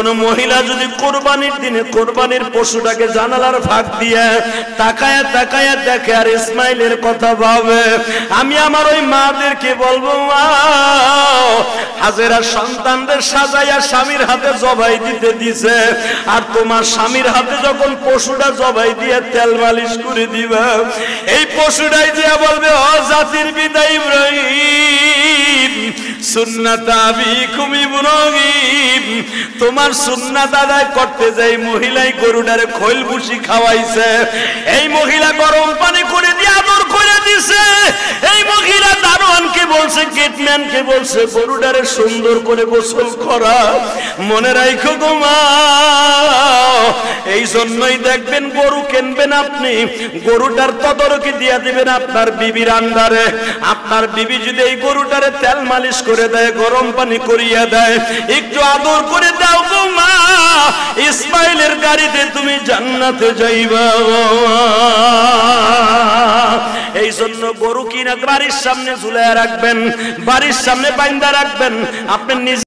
কোন মহিলা যদি কুরবানির দিনে কুরবানির পশুটাকে জানালার ফাঁক দিয়ে তাকায়া তাকায়া দেখে আর ইসমাইলের কথা ভাবে, আমি আমার ওই মাদেরকে বলবো, মা হাজেরা সন্তানদের সাজাইয়া স্বামীর হাতে জবাই দিতে দিছে, আর তোমার স্বামীর হাতে যখন পশুটা জবাই দিয়ে তেল মালিশ করে দিবা, এই পশুটাই দিয়া বলবে, ও জাতির পিতা ইব্রাহিম, সুন্নাত আবিকুম ইব্রাহিম, তোমার সুন্নাত আদায় করতে যাই মহিলাই গরুটারে খৈল ভুসি খাওয়াইছে, এই মহিলা গরম পানি করে দিয়ে আদর করে দিছে, এই মহিলা দারোয়ানকে বলছে, গেটম্যানকে বলছে গরুটারে সুন্দর করে গোসল করা। মনে রাখো গো মা, এই জন্যই দেখবেন গরু কিনবেন আপনি, গরুটার তদারকি দিয়া দিবেন আপনার বিবির আন্ডারে। আপনার বিবি যদি এই গরুটারে তেল মালিশ করে দেয়, গরম পানি করিয়া দেয়, একটু আদর করে দাও গো মা, ইসমাইলের গাড়িতে তুমি জান্নাতে যাইবা। এই জন্য গরু কিনা বাড়ির সামনে ঝুলাইয়া রাখবেন, বাড়ির সামনে বাইন্ধা রাখবেন, আপনি নিজে